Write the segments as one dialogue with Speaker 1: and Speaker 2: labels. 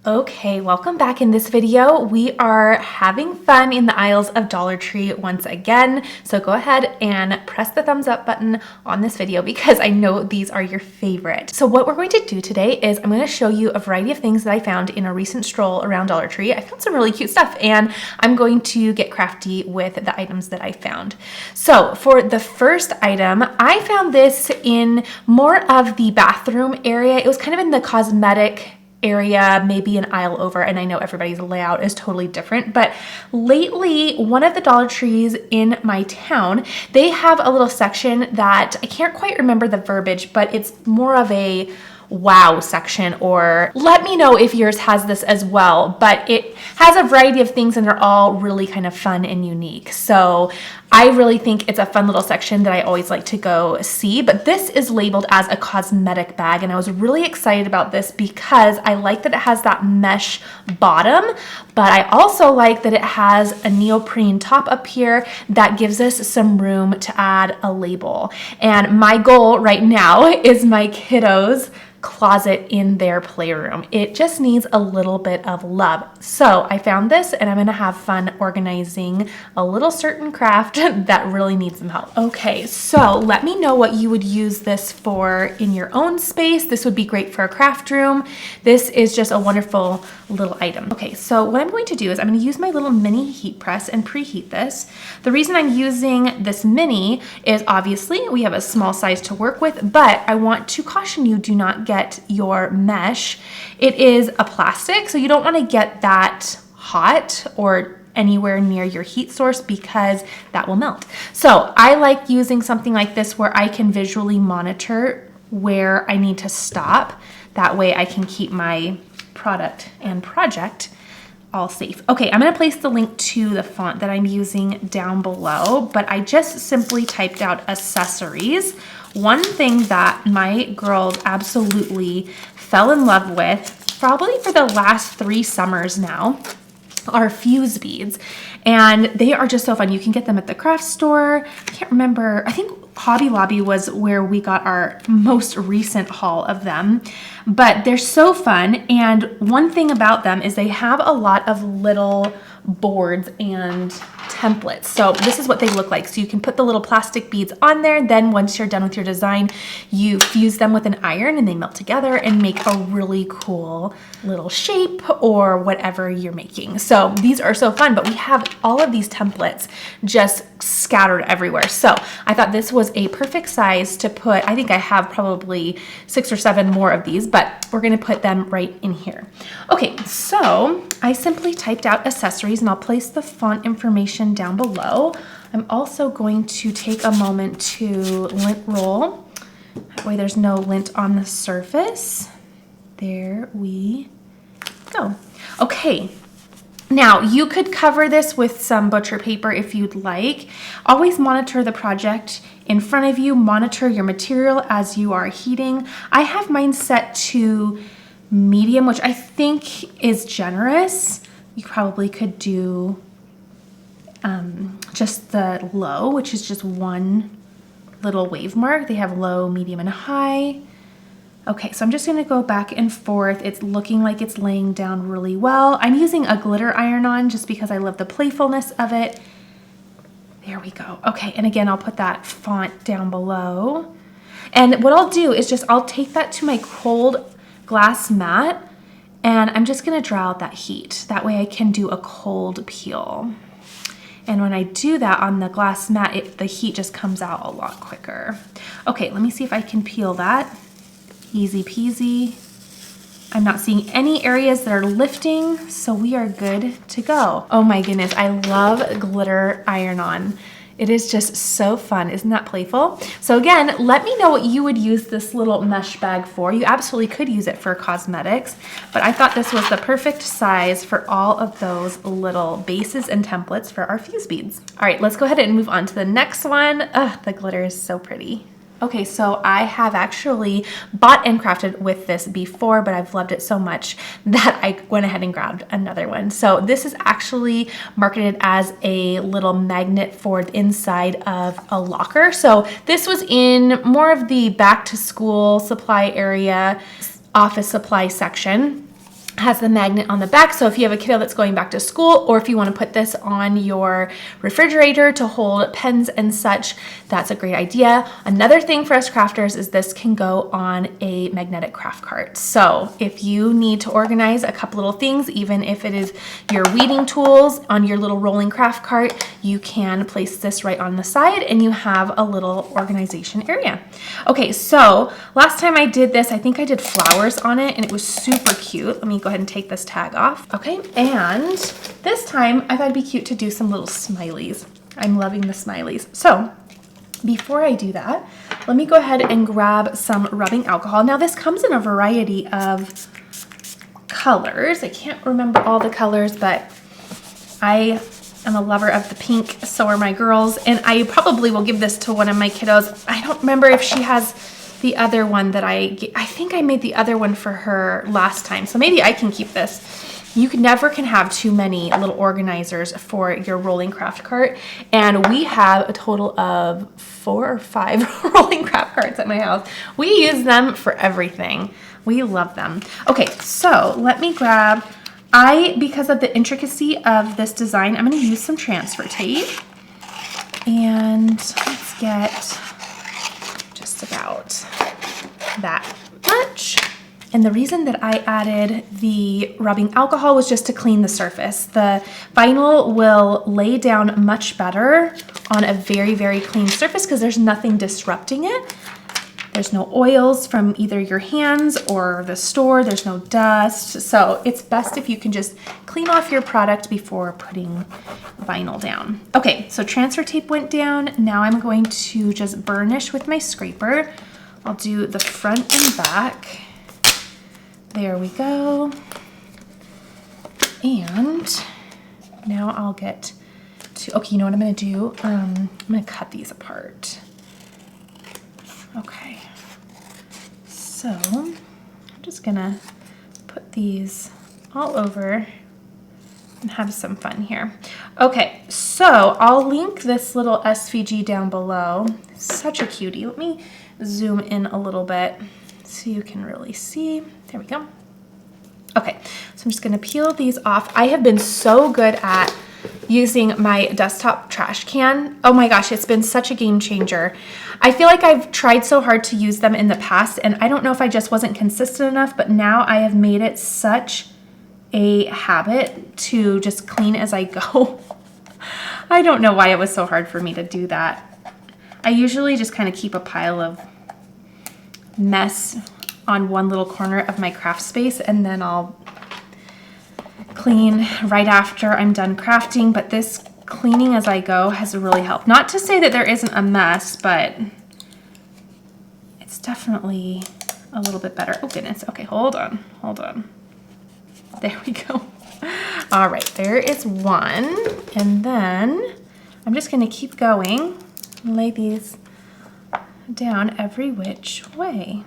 Speaker 1: Okay, welcome back. In this video, we are having fun in the aisles of Dollar Tree once again. So go ahead and press the thumbs up button on this video because I know these are your favorite. So what we're going to do today is I'm going to show you a variety of things that I found in a recent stroll around Dollar Tree. I found some really cute stuff and I'm going to get crafty with the items that I found. So for the first item, I found this in more of the bathroom area. It was kind of in the cosmetic area, maybe an aisle over, and I know everybody's layout is totally different, but lately one of the Dollar Trees in my town, they have a little section that I can't quite remember the verbiage, but it's more of a wow section, or let me know if yours has this as well, but it has a variety of things and they're all really kind of fun and unique. So I really think it's a fun little section that I always like to go see, but this is labeled as a cosmetic bag and I was really excited about this because I like that it has that mesh bottom, but I also like that it has a neoprene top up here that gives us some room to add a label. And my goal right now is my kiddos' closet in their playroom. It just needs a little bit of love. So I found this and I'm gonna have fun organizing a little certain craft that really needs some help. Okay, so let me know what you would use this for in your own space. This would be great for a craft room. This is just a wonderful little item. Okay, so what I'm going to do is I'm gonna use my little mini heat press and preheat this. The reason I'm using this mini is obviously we have a small size to work with, but I want to caution you, do not get your mesh. It is a plastic, so you don't want to get that hot or anywhere near your heat source because that will melt. So I like using something like this where I can visually monitor where I need to stop. That way I can keep my product and project all safe. Okay, I'm gonna place the link to the font that I'm using down below, but I just simply typed out accessories. One thing that my girls absolutely fell in love with, probably for the last 3 summers now, are fuse beads. And they are just so fun. You can get them at the craft store. I can't remember, I think Hobby Lobby was where we got our most recent haul of them, but they're so fun. And one thing about them is they have a lot of little boards and templates. So this is what they look like. So you can put the little plastic beads on there. Then once you're done with your design, you fuse them with an iron and they melt together and make a really cool little shape or whatever you're making. So these are so fun, but we have all of these templates just scattered everywhere. So I thought this was a perfect size to put. I think I have probably 6 or 7 more of these, but we're going to put them right in here. Okay, so I simply typed out accessories and I'll place the font information down below. I'm also going to take a moment to lint roll. That way there's no lint on the surface. There we go. Okay. Now, you could cover this with some butcher paper if you'd like. Always monitor the project in front of you. Monitor your material as you are heating. I have mine set to medium, which I think is generous. You probably could do just the low, which is just one little wave mark. They have low, medium, and high. Okay, so I'm just gonna go back and forth. It's looking like it's laying down really well. I'm using a glitter iron-on just because I love the playfulness of it. There we go. Okay, and again, I'll put that font down below. And what I'll do is I'll take that to my cold glass mat and I'm just gonna draw out that heat. That way I can do a cold peel. And when I do that on the glass mat, the heat just comes out a lot quicker. Okay, let me see if I can peel that. Easy peasy. I'm not seeing any areas that are lifting, so we are good to go. Oh my goodness, I love glitter iron-on. It is just so fun. Isn't that playful? So again, let me know what you would use this little mesh bag for. You absolutely could use it for cosmetics, but I thought this was the perfect size for all of those little bases and templates for our fuse beads. All right, let's go ahead and move on to the next one. Ugh, the glitter is so pretty. Okay, so I have actually bought and crafted with this before, but I've loved it so much that I went ahead and grabbed another one. So this is actually marketed as a little magnet for the inside of a locker. So this was in more of the back to school supply area, office supply section. has the magnet on the back, so if you have a kiddo that's going back to school, or if you want to put this on your refrigerator to hold pens and such, that's a great idea. Another thing for us crafters is this can go on a magnetic craft cart. So if you need to organize a couple little things, even if it is your weeding tools on your little rolling craft cart, you can place this right on the side and you have a little organization area. Okay, so last time I did this, I think I did flowers on it and it was super cute. Let me go ahead and take this tag off. Okay, and this time I thought it'd be cute to do some little smileys. I'm loving the smileys. So before I do that, let me go ahead and grab some rubbing alcohol. Now this comes in a variety of colors. I can't remember all the colors, but I am a lover of the pink, so are my girls, and I probably will give this to one of my kiddos. I don't remember if she has the other one that I think I made the other one for her last time, so maybe I can keep this. You never can have too many little organizers for your rolling craft cart, and we have a total of 4 or 5 rolling craft carts at my house. We use them for everything. We love them. Okay, so let me grab, because of the intricacy of this design, I'm going to use some transfer tape, and let's get just about that much. And the reason that I added the rubbing alcohol was just to clean the surface. The vinyl will lay down much better on a very, very clean surface because there's nothing disrupting it. There's no oils from either your hands or the store. There's no dust. So it's best if you can just clean off your product before putting vinyl down. Okay, so transfer tape went down. Now I'm going to just burnish with my scraper. I'll do the front and back. There we go. And now I'll get to, okay, you know what I'm gonna do? I'm gonna cut these apart. Okay, so I'm just gonna put these all over and have some fun here. Okay, so I'll link this little SVG down below. Such a cutie. Let me zoom in a little bit so you can really see. There we go. Okay, so I'm just gonna peel these off. I have been so good at using my desktop trash can. Oh my gosh, it's been such a game changer. I feel like I've tried so hard to use them in the past, and I don't know if I just wasn't consistent enough, but now I have made it such a habit to just clean as I go. I don't know why it was so hard for me to do that. I usually just kind of keep a pile of mess on one little corner of my craft space, and then I'll clean right after I'm done crafting, but this cleaning as I go has really helped. Not to say that there isn't a mess, but it's definitely a little bit better. Oh goodness, okay, hold on. There we go. All right, there is one, and then I'm just gonna keep going and lay these down every which way.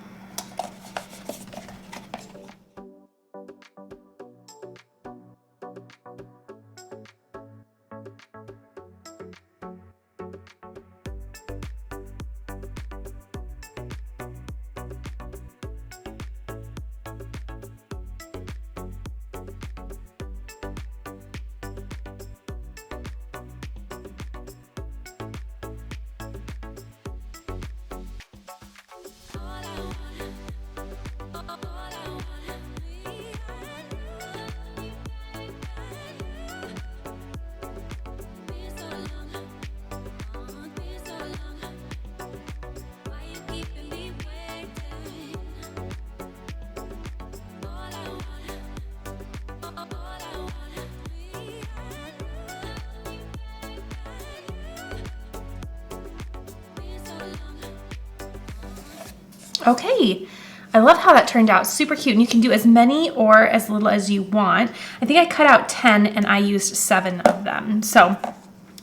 Speaker 1: Okay, I love how that turned out. Super cute, and you can do as many or as little as you want. I think I cut out 10 and I used 7 of them. So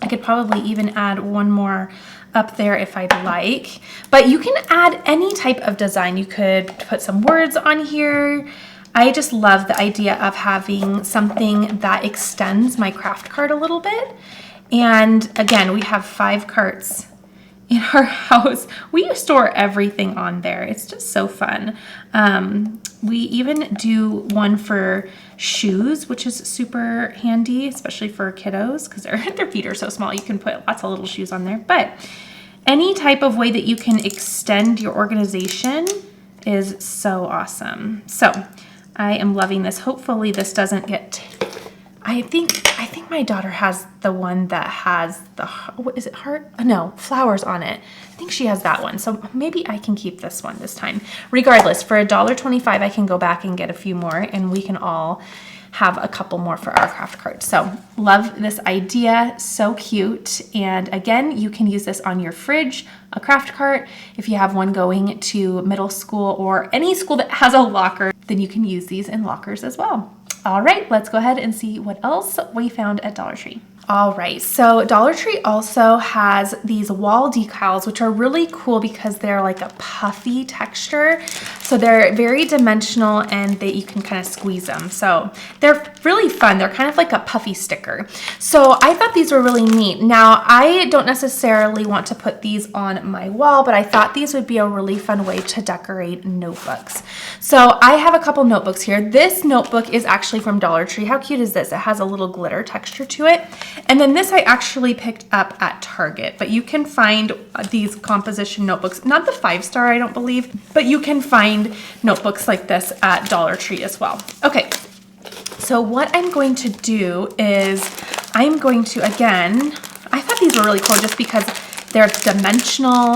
Speaker 1: I could probably even add one more up there if I'd like. But you can add any type of design. You could put some words on here. I just love the idea of having something that extends my craft cart a little bit. And again, we have 5 carts in our house. We store everything on there. It's just so fun. We even do one for shoes, which is super handy, especially for kiddos because their feet are so small. You can put lots of little shoes on there. But any type of way that you can extend your organization is so awesome. So I am loving this. Hopefully this doesn't get, I think my daughter has the one that has the, what is it, heart? No, flowers on it. I think she has that one. So maybe I can keep this one this time. Regardless, for $1.25, I can go back and get a few more and we can all have a couple more for our craft cart. So love this idea, so cute. And again, you can use this on your fridge, a craft cart. If you have one going to middle school or any school that has a locker, then you can use these in lockers as well. All right, let's go ahead and see what else we found at Dollar Tree. All right, so Dollar Tree also has these wall decals, which are really cool because they're like a puffy texture. So they're very dimensional and you can kind of squeeze them. So they're really fun. They're kind of like a puffy sticker. So I thought these were really neat. Now, I don't necessarily want to put these on my wall, but I thought these would be a really fun way to decorate notebooks. So I have a couple notebooks here. This notebook is actually from Dollar Tree. How cute is this? It has a little glitter texture to it. And then this I actually picked up at Target, but you can find these composition notebooks, not the 5-star, I don't believe, but you can find notebooks like this at Dollar Tree as well. Okay, so what I'm going to do is I'm going to, again, I thought these were really cool just because they're dimensional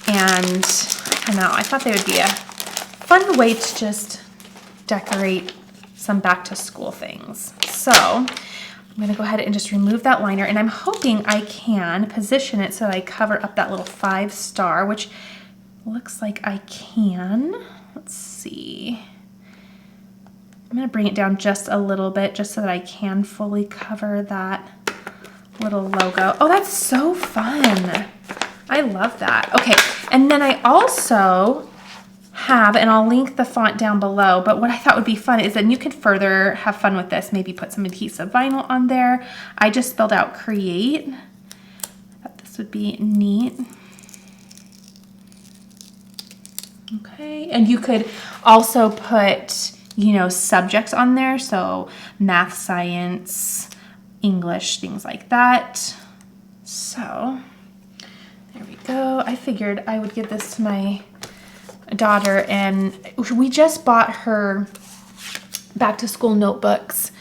Speaker 1: and I don't know, I thought they would be a fun way to just decorate some back to school things. So I'm gonna go ahead and just remove that liner and I'm hoping I can position it so that I cover up that little 5-star, which looks like I can. Let's see. I'm gonna bring it down just a little bit just so that I can fully cover that little logo. Oh, that's so fun. I love that. Okay, and then I also have, and I'll link the font down below, but what I thought would be fun is then you could further have fun with this, maybe put some adhesive vinyl on there. I just spelled out create. I thought this would be neat. Okay, and you could also put, you know, subjects on there, so math, science, English, things like that. So there we go. I figured I would give this to my daughter, and we just bought her back to school notebooks,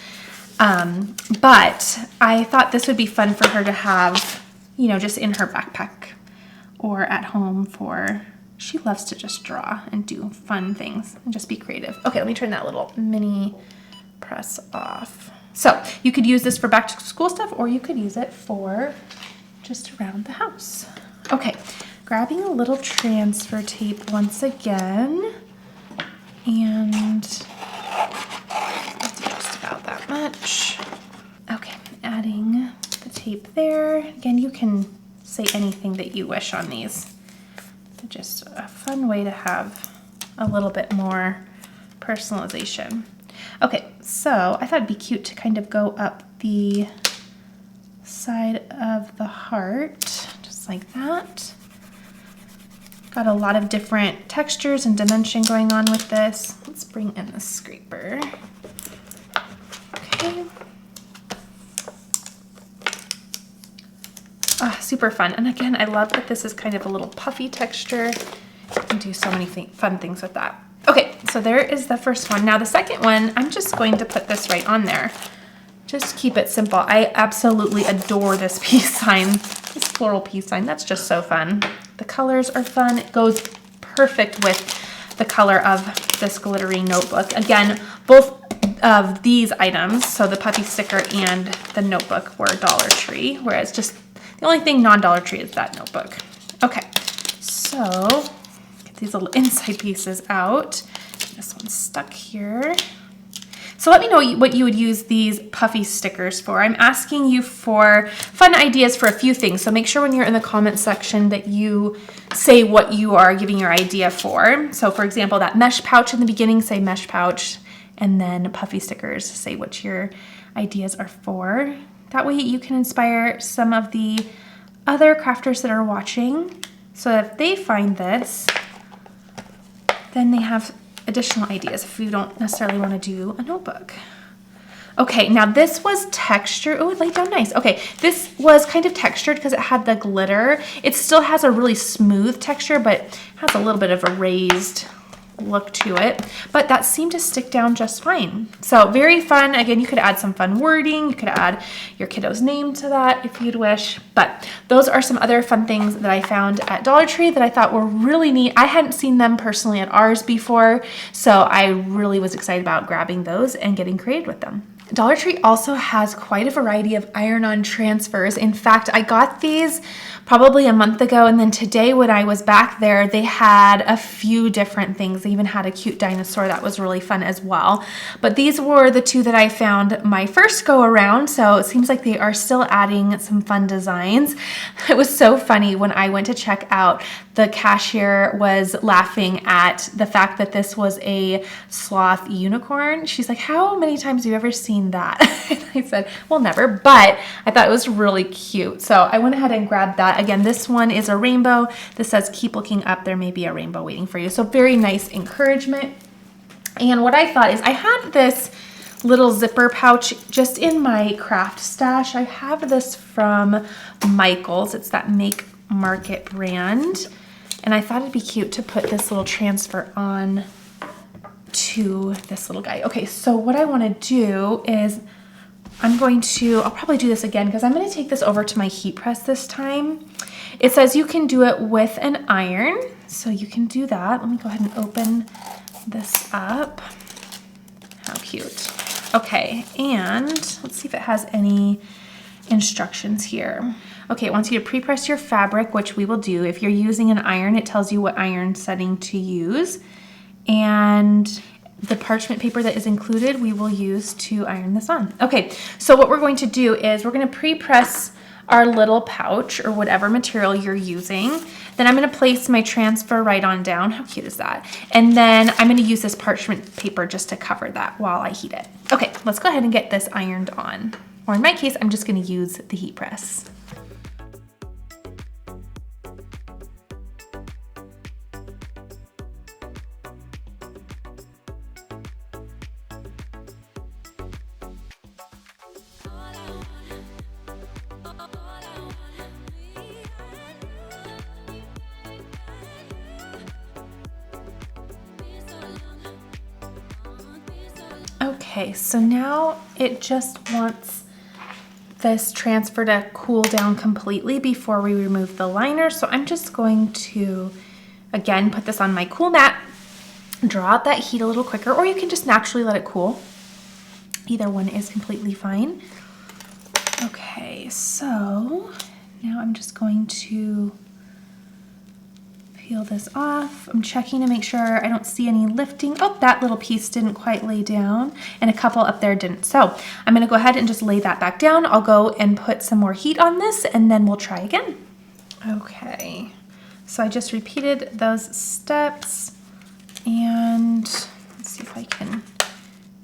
Speaker 1: but I thought this would be fun for her to have, you know, just in her backpack or at home for, she loves to just draw and do fun things and just be creative. Okay, let me turn that little mini press off. So you could use this for back to school stuff or you could use it for just around the house. Okay. Grabbing a little transfer tape once again, and just about that much. Okay, adding the tape there. Again, you can say anything that you wish on these. Just a fun way to have a little bit more personalization. Okay, so I thought it'd be cute to kind of go up the side of the heart, just like that. Got a lot of different textures and dimension going on with this. Let's bring in the scraper. Okay. Ah, super fun. And again, I love that this is kind of a little puffy texture. You can do so many fun things with that. Okay, so there is the first one. Now the second one, I'm just going to put this right on there. Just keep it simple. I absolutely adore this peace sign, this floral peace sign. That's just so fun. The colors are fun. It goes perfect with the color of this glittery notebook. Again, both of these items, so the puffy sticker and the notebook, were Dollar Tree, whereas just the only thing non-Dollar Tree is that notebook. Okay, so get these little inside pieces out. This one's stuck here. So let me know what you would use these puffy stickers for. I'm asking you for fun ideas for a few things. So make sure when you're in the comment section that you say what you are giving your idea for. So for example, that mesh pouch in the beginning, say mesh pouch, and then puffy stickers, say what your ideas are for. That way you can inspire some of the other crafters that are watching. So if they find this, then they have additional ideas if you don't necessarily want to do a notebook. Okay, now this was textured. Oh, it laid down nice. Okay, this was kind of textured because it had the glitter. It still has a really smooth texture, but has a little bit of a raised look to it, but that seemed to stick down just fine. So very fun. Again, you could add some fun wording. You could add your kiddo's name to that if you'd wish, but those are some other fun things that I found at Dollar Tree that I thought were really neat. I hadn't seen them personally at ours before, so I really was excited about grabbing those and getting creative with them. Dollar Tree also has quite a variety of iron-on transfers. In fact, I got these probably a month ago, and then today when I was back there, they had a few different things. They even had a cute dinosaur that was really fun as well. But these were the two that I found my first go around, so it seems like they are still adding some fun designs. It was so funny when I went to check out. The cashier was laughing at the fact that this was a sloth unicorn. She's like, how many times have you ever seen that? And I said, well, never, but I thought it was really cute. So I went ahead and grabbed that. Again, this one is a rainbow. This says, keep looking up. There may be a rainbow waiting for you. So very nice encouragement. And what I thought is I had this little zipper pouch just in my craft stash. I have this from Michael's. It's that Make Market brand. And I thought it'd be cute to put this little transfer on to this little guy. Okay, so what I want to do is I'll probably do this again because I'm going to take this over to my heat press this time. It says you can do it with an iron, so you can do that. Let me go ahead and open this up. How cute. Okay, and let's see if it has any instructions here. Okay, it wants you to pre-press your fabric, which we will do. If you're using an iron, it tells you what iron setting to use. And the parchment paper that is included, we will use to iron this on. Okay, so what we're going to do is we're going to pre-press our little pouch or whatever material you're using. Then I'm going to place my transfer right on down. How cute is that? And then I'm going to use this parchment paper just to cover that while I heat it. Okay, let's go ahead and get this ironed on. Or in my case, I'm just going to use the heat press. Okay, so now it just wants this transfer to cool down completely before we remove the liner. So I'm just going to, again, put this on my cool mat, draw out that heat a little quicker, or you can just naturally let it cool. Either one is completely fine. Okay, so now I'm just going to peel this off. I'm checking to make sure I don't see any lifting. Oh, that little piece didn't quite lay down, and a couple up there didn't. So I'm gonna go ahead and just lay that back down. I'll go and put some more heat on this, and then we'll try again. Okay, so I just repeated those steps, and let's see if I can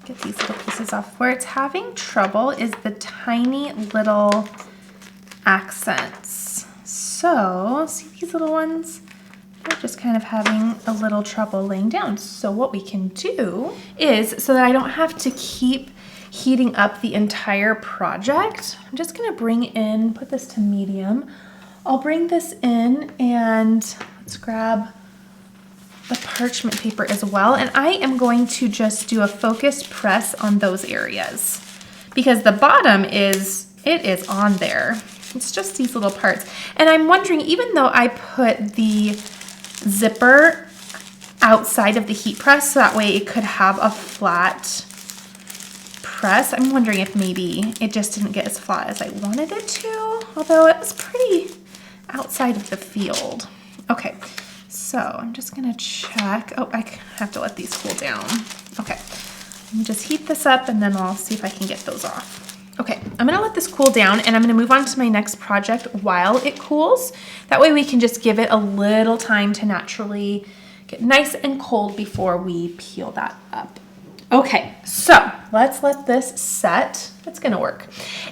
Speaker 1: get these little pieces off. Where it's having trouble is the tiny little accents. So see these little ones? They're just kind of having a little trouble laying down. So what we can do is, so that I don't have to keep heating up the entire project, I'm just gonna put this to medium. I'll bring this in and let's grab the parchment paper as well. And I am going to just do a focused press on those areas because the bottom it is on there. It's just these little parts. And I'm wondering, even though I put the zipper outside of the heat press so that way it could have a flat press, I'm wondering if maybe it just didn't get as flat as I wanted it to, although it was pretty outside of the field. Okay, so I'm just gonna check. Oh, I have to let these cool down. Okay, let me just heat this up and then I'll see if I can get those off. Okay, I'm gonna let this cool down and I'm gonna move on to my next project while it cools. That way we can just give it a little time to naturally get nice and cold before we peel that up. Okay, so let's let this set. It's gonna work.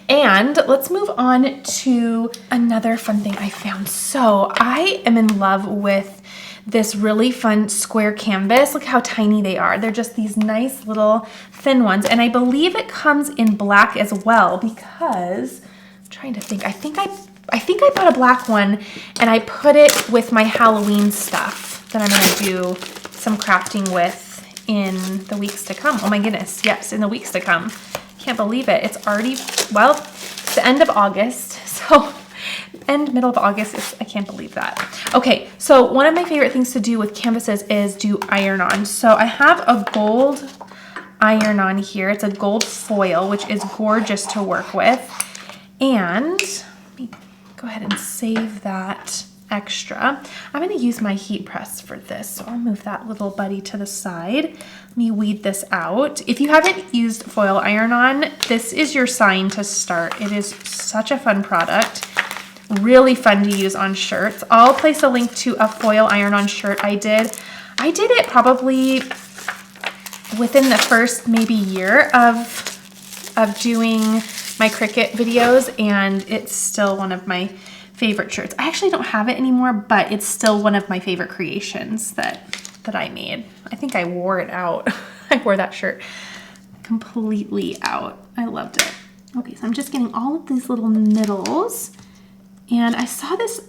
Speaker 1: And let's move on to another fun thing I found. So I am in love with this really fun square canvas. Look how tiny they are. They're just these nice little thin ones. And I believe it comes in black as well because, I'm trying to think, I think I bought a black one and I put it with my Halloween stuff that I'm gonna do some crafting with in the weeks to come. Oh my goodness, yes, in the weeks to come. Can't believe it. It's already, well, it's the end of August, so middle of August, I can't believe that. Okay, so one of my favorite things to do with canvases is do iron-on. So I have a gold iron-on here. It's a gold foil, which is gorgeous to work with. And let me go ahead and save that extra. I'm going to use my heat press for this, so I'll move that little buddy to the side. Let me weed this out. If you haven't used foil iron-on, this is your sign to start. It is such a fun product. Really fun to use on shirts. I'll place a link to a foil iron-on shirt I did. I did it probably within the first maybe year of doing my Cricut videos, and it's still one of my favorite shirts. I actually don't have it anymore, but it's still one of my favorite creations that I made. I think I wore it out. I wore that shirt completely out. I loved it. Okay, so I'm just getting all of these little niddles. And I saw this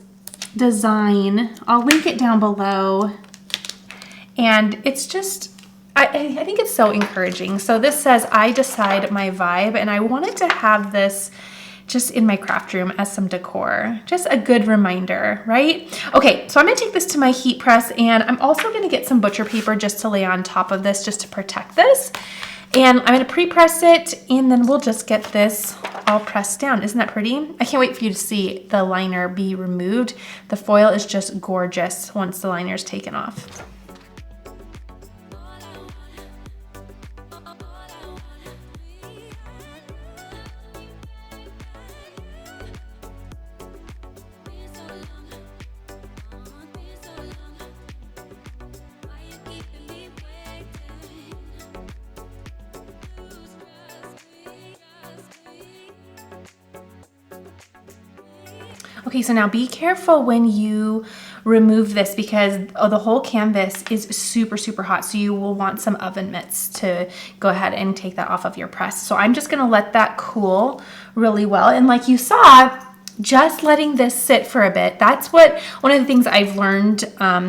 Speaker 1: design. I'll link it down below. And it's just, I think it's so encouraging. So this says, I decide my vibe. And I wanted to have this just in my craft room as some decor. Just a good reminder, right? Okay, so I'm gonna take this to my heat press, and I'm also gonna get some butcher paper just to lay on top of this, just to protect this. And I'm gonna pre-press it, and then we'll just get this all pressed down. Isn't that pretty? I can't wait for you to see the liner be removed. The foil is just gorgeous once the liner is taken off. Okay, so now be careful when you remove this because the whole canvas is super, super hot. So you will want some oven mitts to go ahead and take that off of your press. So I'm just gonna let that cool really well. And like you saw, just letting this sit for a bit. That's what one of the things I've learned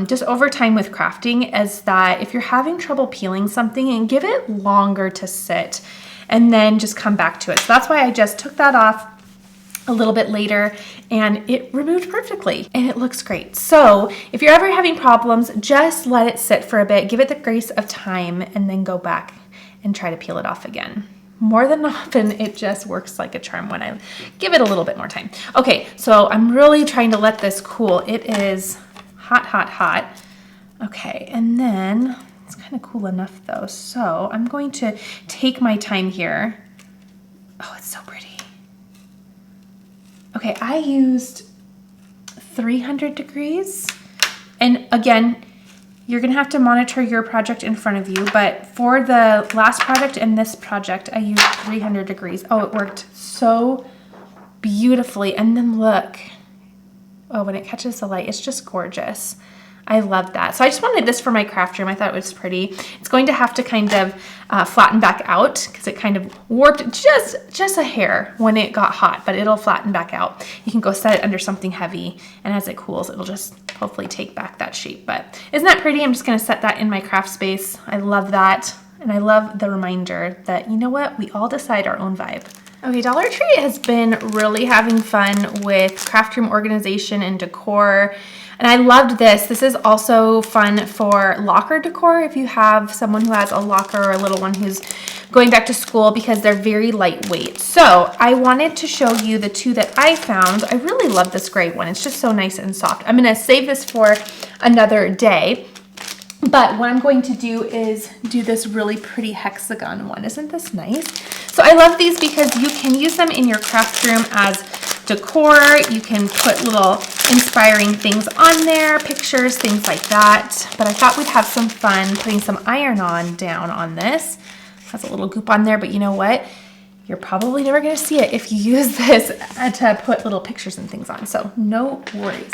Speaker 1: just over time with crafting is that if you're having trouble peeling something, and give it longer to sit and then just come back to it. So that's why I just took that off a little bit later and it removed perfectly and it looks great. So if you're ever having problems, just let it sit for a bit, give it the grace of time, and then go back and try to peel it off again. More than often, it just works like a charm when I give it a little bit more time. Okay, so I'm really trying to let this cool. It is hot, hot, hot. Okay, and then it's kind of cool enough though. So I'm going to take my time here. Oh, it's so pretty. Okay, I used 300 degrees. And again, you're gonna have to monitor your project in front of you, but for the last project and this project, I used 300 degrees. Oh, it worked so beautifully. And then look, oh, when it catches the light, it's just gorgeous. I love that. So I just wanted this for my craft room. I thought it was pretty. It's going to have to kind of flatten back out because it kind of warped just a hair when it got hot, but it'll flatten back out. You can go set it under something heavy, and as it cools, it'll just hopefully take back that shape. But isn't that pretty? I'm just going to set that in my craft space. I love that. And I love the reminder that, you know what? We all decide our own vibe. Okay, Dollar Tree has been really having fun with craft room organization and decor. And I loved this. This is also fun for locker decor if you have someone who has a locker or a little one who's going back to school, because they're very lightweight. So I wanted to show you the two that I found. I really love this gray one. It's just so nice and soft. I'm gonna save this for another day. But what I'm going to do is do this really pretty hexagon one. Isn't this nice? So I love these because you can use them in your craft room as decor. You can put little inspiring things on there, pictures, things like that. But I thought we'd have some fun putting some iron-on down on this. Has a little goop on there, but you know what? You're probably never gonna see it if you use this to put little pictures and things on, so no worries.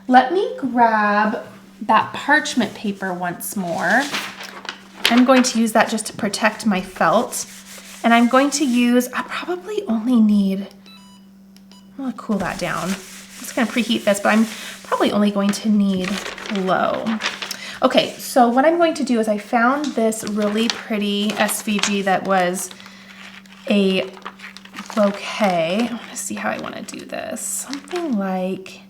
Speaker 1: Let me grab that parchment paper once more. I'm going to use that just to protect my felt. And I'm going to use, I probably only need, I'm gonna cool that down. I'm just gonna preheat this, but I'm probably only going to need low. Okay, so what I'm going to do is I found this really pretty SVG that was a bouquet. I wanna see how I wanna do this. Something like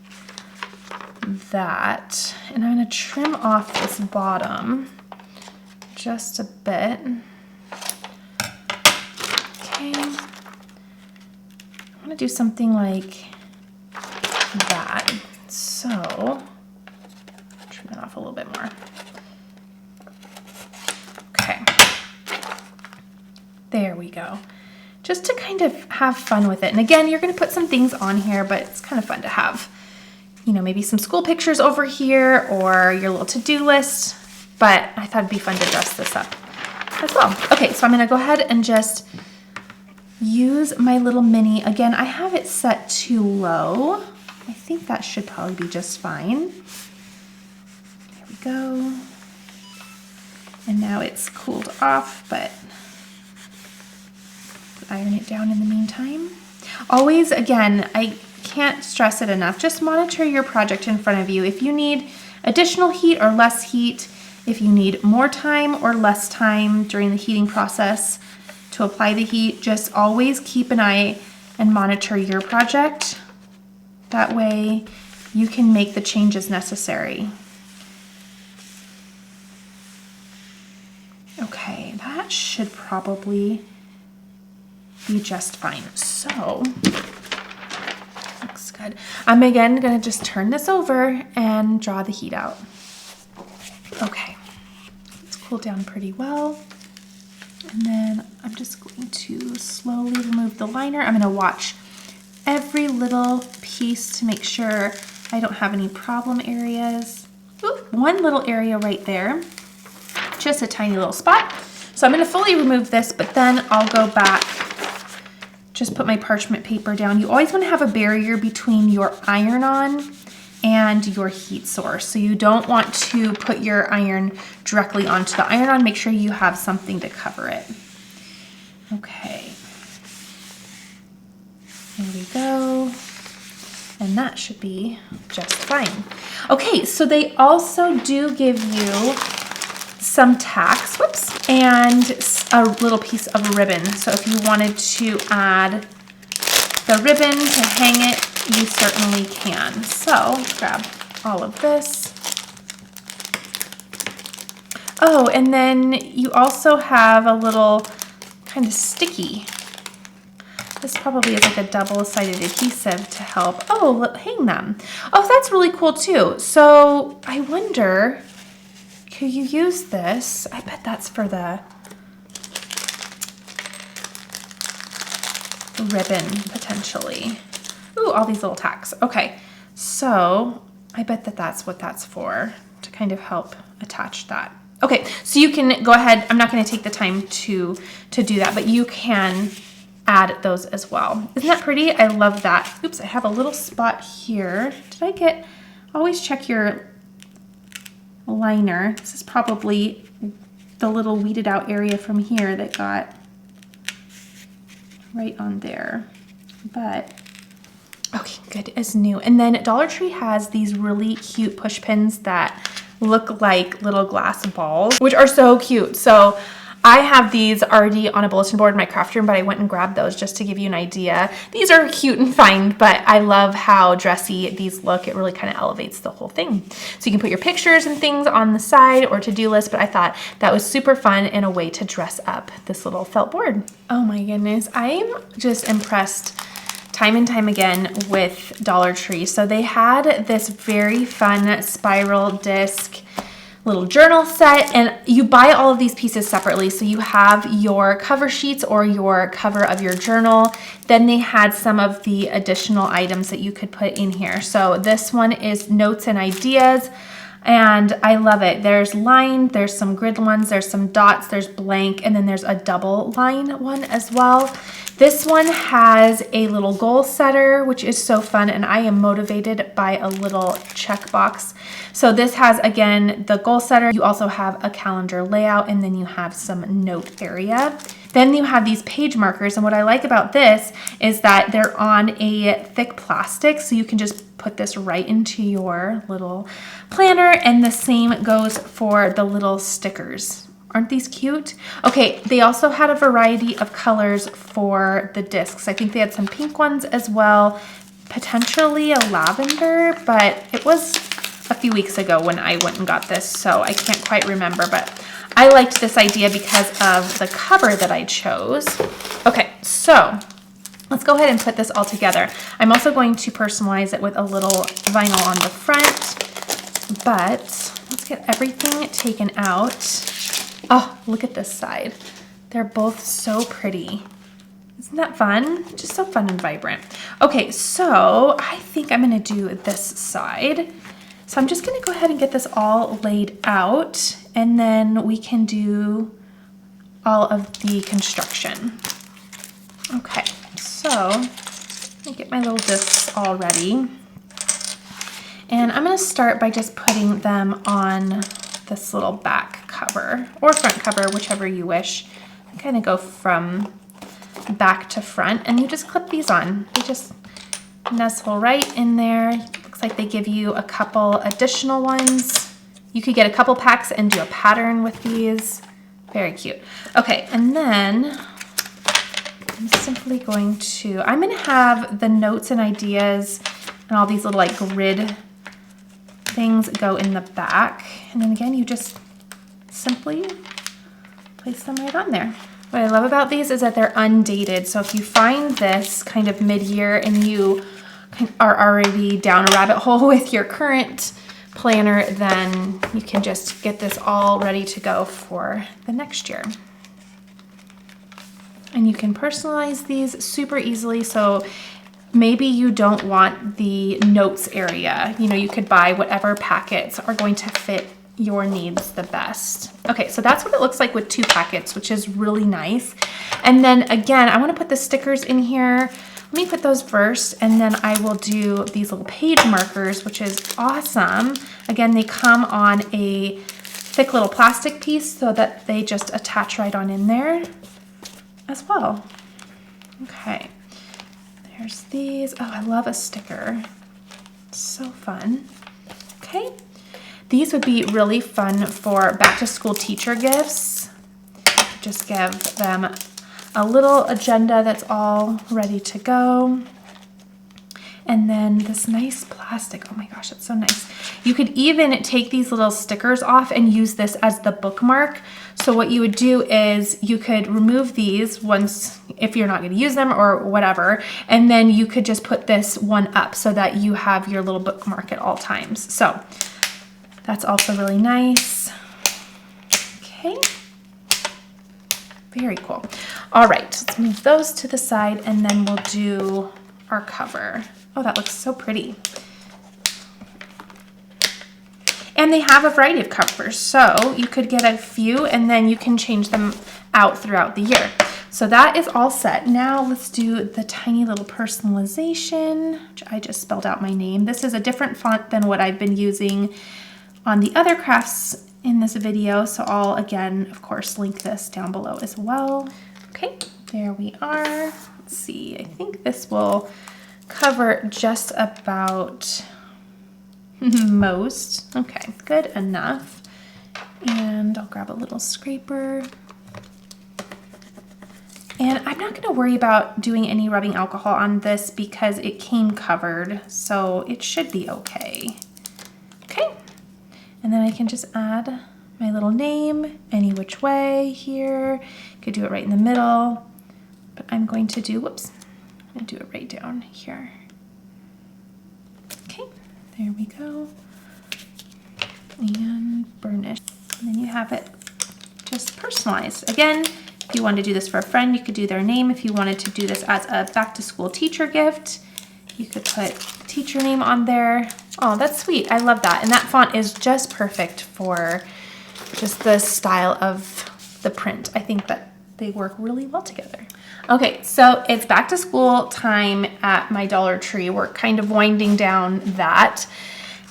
Speaker 1: that. And I'm gonna trim off this bottom just a bit. Okay. I wanna do something like that. So, trim that off a little bit more. Okay. There we go. Just to kind of have fun with it. And again, you're gonna put some things on here, but it's kind of fun to have, you know, maybe some school pictures over here or your little to-do list. But I thought it'd be fun to dress this up as well. Okay, so I'm gonna go ahead and just use my little mini. Again, I have it set to low. I think that should probably be just fine. There we go. And now it's cooled off, but iron it down in the meantime. Always, again, I can't stress it enough, just monitor your project in front of you. If you need additional heat or less heat, if you need more time or less time during the heating process to apply the heat, just always keep an eye and monitor your project. That way you can make the changes necessary. Okay, that should probably be just fine. So, looks good. I'm again gonna just turn this over and draw the heat out. Okay, it's cooled down pretty well. And then I'm just going to slowly remove the liner. I'm gonna watch every little piece to make sure I don't have any problem areas. Oop, one little area right there, just a tiny little spot. So I'm gonna fully remove this, but then I'll go back, just put my parchment paper down. You always wanna have a barrier between your iron-on and your heat source. So you don't want to put your iron directly onto the iron-on. Make sure you have something to cover it. Okay. There we go. And that should be just fine. Okay, so they also do give you some tacks, whoops, and a little piece of ribbon. So if you wanted to add the ribbon to hang it, you certainly can. So grab all of this. Oh, and then you also have a little kind of sticky. This probably is like a double-sided adhesive to help, hang them. Oh, that's really cool too. So I wonder, could you use this? I bet that's for the ribbon, potentially. Ooh, all these little tacks. Okay, so I bet that that's what that's for, to kind of help attach that. Okay, so you can go ahead. I'm not going to take the time to do that, but you can add those as well. Isn't that pretty? I love that. Oops, I have a little spot here. Did I get, always check your liner. This is probably the little weeded out area from here that got right on there. But okay, good as new. And then Dollar Tree has these really cute push pins that look like little glass balls, which are so cute. So I have these already on a bulletin board in my craft room, but I went and grabbed those just to give you an idea. These are cute and fine, but I love how dressy these look. It really kind of elevates the whole thing. So you can put your pictures and things on the side or to-do list, but I thought that was super fun and a way to dress up this little felt board. Oh my goodness, I'm just impressed time and time again with Dollar Tree. So they had this very fun spiral disc little journal set, and you buy all of these pieces separately. So you have your cover sheets or your cover of your journal. Then they had some of the additional items that you could put in here. So this one is notes and ideas. And I love it. There's lined, there's some grid ones, there's some dots, there's blank, and then there's a double line one as well. This one has a little goal setter, which is so fun, and I am motivated by a little checkbox. So this has, again, the goal setter. You also have a calendar layout, and then you have some note area. Then you have these page markers, and what I like about this is that they're on a thick plastic, so you can just put this right into your little planner, and the same goes for the little stickers. Aren't these cute? Okay, they also had a variety of colors for the discs. I think they had some pink ones as well, potentially a lavender, but it was a few weeks ago when I went and got this, so I can't quite remember, but I liked this idea because of the cover that I chose. Okay, so let's go ahead and put this all together. I'm also going to personalize it with a little vinyl on the front, but let's get everything taken out. Oh, look at this side. They're both so pretty. Isn't that fun? Just so fun and vibrant. Okay, so I think I'm gonna do this side. So I'm just gonna go ahead and get this all laid out, and then we can do all of the construction. Okay, so let me get my little discs all ready. And I'm gonna start by just putting them on this little back cover or front cover, whichever you wish. I kind of go from back to front, and you just clip these on. They just nestle right in there. Looks like they give you a couple additional ones. You could get a couple packs and do a pattern with these. Very cute. Okay, and then I'm simply going to, I'm gonna have the notes and ideas and all these little like grid things go in the back. And then again, you just simply place them right on there. What I love about these is that they're undated. So if you find this kind of mid-year and you are already down a rabbit hole with your current planner, then you can just get this all ready to go for the next year. And you can personalize these super easily. So maybe you don't want the notes area. You know, you could buy whatever packets are going to fit your needs the best. Okay, so that's what it looks like with 2 packets, which is really nice. And then again, I want to put the stickers in here. Let me put those first, and then I will do these little page markers, which is awesome. Again, they come on a thick little plastic piece so that they just attach right on in there as well. Okay. There's these. Oh, I love a sticker. So fun. Okay. These would be really fun for back to school teacher gifts. Just give them a little agenda that's all ready to go. And then this nice plastic. Oh my gosh, it's so nice. You could even take these little stickers off and use this as the bookmark. So what you would do is you could remove these once, if you're not going to use them or whatever, and then you could just put this one up so that you have your little bookmark at all times. So that's also really nice. Okay. Very cool. All right, let's move those to the side, and then we'll do our cover. Oh, that looks so pretty. And they have a variety of covers, so you could get a few and then you can change them out throughout the year. So that is all set. Now let's do the tiny little personalization, which I just spelled out my name. This is a different font than what I've been using on the other crafts in this video, so I'll again, of course, link this down below as well. Okay, there we are. Let's see, I think this will cover just about most. Okay, good enough. And I'll grab a little scraper. And I'm not gonna worry about doing any rubbing alcohol on this because it came covered, so it should be okay. Okay, and then I can just add my little name any which way here. Could do it right in the middle, but I'm going to do, whoops, I'm gonna do it right down here. Okay, there we go. And burnish. And then you have it just personalized. Again, if you wanted to do this for a friend, you could do their name. If you wanted to do this as a back to school teacher gift, you could put teacher name on there. Oh, that's sweet. I love that. And that font is just perfect for just the style of the print. I think that they work really well together. Okay, so it's back to school time at my Dollar Tree. We're kind of winding down that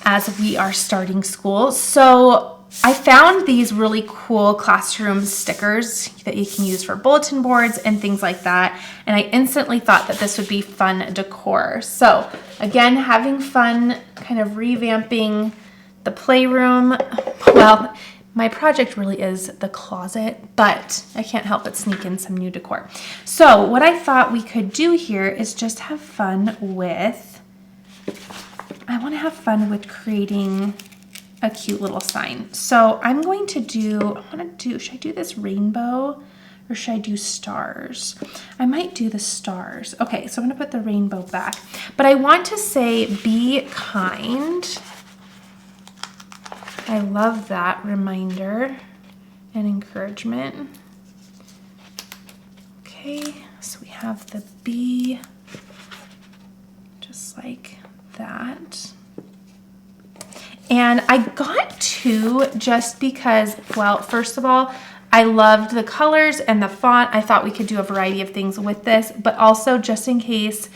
Speaker 1: as we are starting school. So I found these really cool classroom stickers that you can use for bulletin boards and things like that. And I instantly thought that this would be fun decor. So again, having fun kind of revamping the playroom. Well, my project really is the closet, but I can't help but sneak in some new decor. So what I thought we could do here is just have fun with, I want to have fun with creating a cute little sign. So I'm going to do, should I do this rainbow or should I do stars? I might do the stars. Okay, so I'm gonna put the rainbow back, but I want to say be kind. I love that reminder and encouragement. Okay, so we have the B just like that. And I got two just because, well, first of all, I loved the colors and the font. I thought we could do a variety of things with this, but also just in case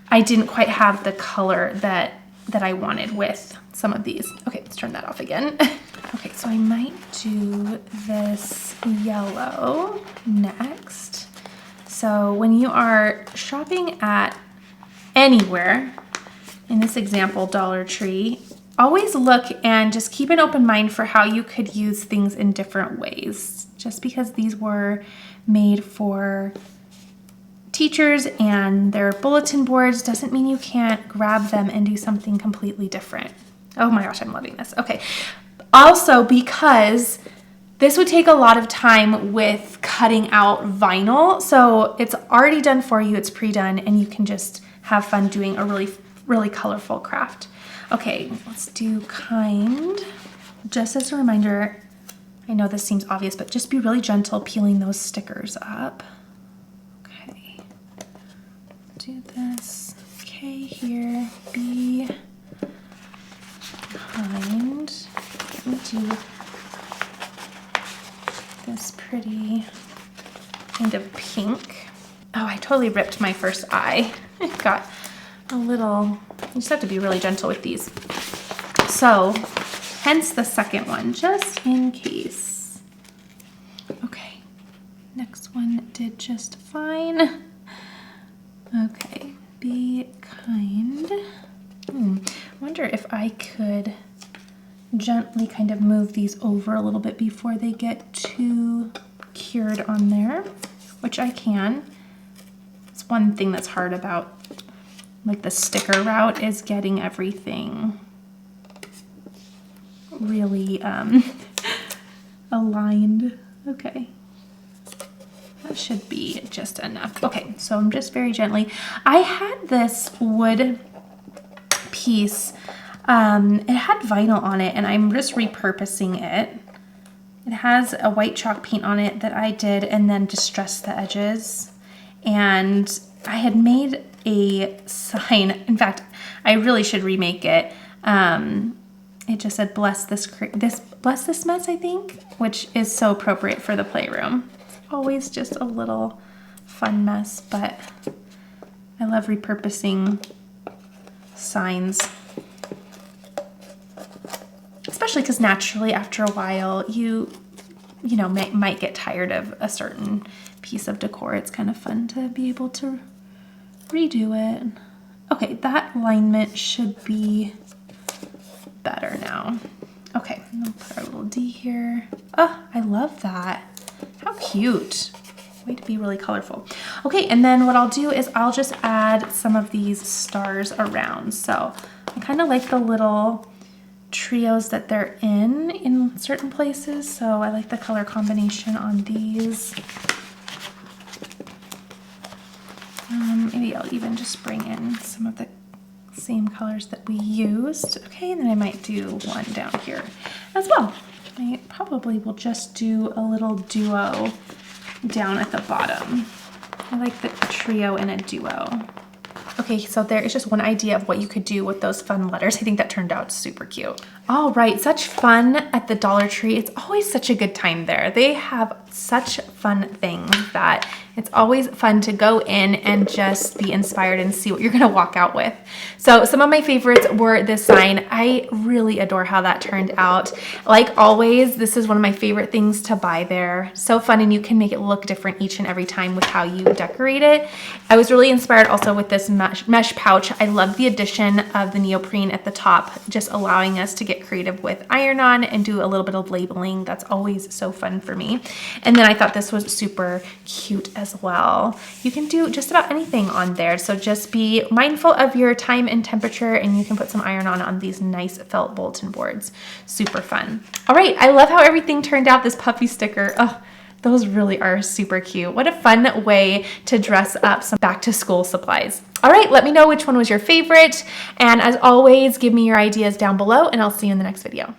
Speaker 1: I didn't quite have the color that I wanted with some of these. Okay, let's turn that off again. Okay, so I might do this yellow next. So when you are shopping at anywhere, in this example, Dollar Tree, always look and just keep an open mind for how you could use things in different ways. Just because these were made for teachers and their bulletin boards doesn't mean you can't grab them and do something completely different. Oh my gosh, I'm loving this. Okay. Also, because this would take a lot of time with cutting out vinyl, so it's already done for you, it's pre-done, and you can just have fun doing a really, really colorful craft. Okay, let's do kind. Just as a reminder, I know this seems obvious, but just be really gentle peeling those stickers up. Okay, do this. Okay, here, be kind. Let me do this pretty kind of pink. Oh, I totally ripped my first eye. It got a little, you just have to be really gentle with these. So, hence the second one, just in case. Okay, next one did just fine. Okay, be kind. I wonder if I could gently kind of move these over a little bit before they get too cured on there, which I can. It's one thing that's hard about like the sticker route is getting everything really aligned. Okay, that should be just enough. Okay, so I'm just very gently. I had this wood piece, it had vinyl on it and I'm just repurposing it. It has a white chalk paint on it that I did and then distressed the edges. And I had made a sign. In fact, I really should remake it. It just said bless this mess, I think, which is so appropriate for the playroom. Always just a little fun mess, but I love repurposing signs, especially because naturally after a while you know might get tired of a certain piece of decor. It's kind of fun to be able to redo it. Okay, that alignment should be better now. Okay, I'll put our little D here. Oh, I love that. How cute. Way to be really colorful. Okay, and then what I'll do is I'll just add some of these stars around. So I kind of like the little trios that they're in certain places. So I like the color combination on these. Maybe I'll even just bring in some of the same colors that we used. Okay, and then I might do one down here as well. I probably will just do a little duo down at the bottom. I like the trio in a duo. Okay, so there is just one idea of what you could do with those fun letters. I think that turned out super cute. All right, such fun at the Dollar Tree. It's always such a good time there. They have such fun things that it's always fun to go in and just be inspired and see what you're gonna walk out with. So some of my favorites were this sign. I really adore how that turned out. Like always, this is one of my favorite things to buy there. So fun, and you can make it look different each and every time with how you decorate it. I was really inspired also with this mesh pouch. I love the addition of the neoprene at the top, just allowing us to get creative with iron-on and do a little bit of labeling. That's always so fun for me. And then I thought this was super cute as well. You can do just about anything on there. So just be mindful of your time and temperature, and you can put some iron-on on these nice felt bulletin boards. Super fun. All right, I love how everything turned out. This puffy sticker, oh, those really are super cute. What a fun way to dress up some back to school supplies. All right, let me know which one was your favorite. And as always, give me your ideas down below, and I'll see you in the next video.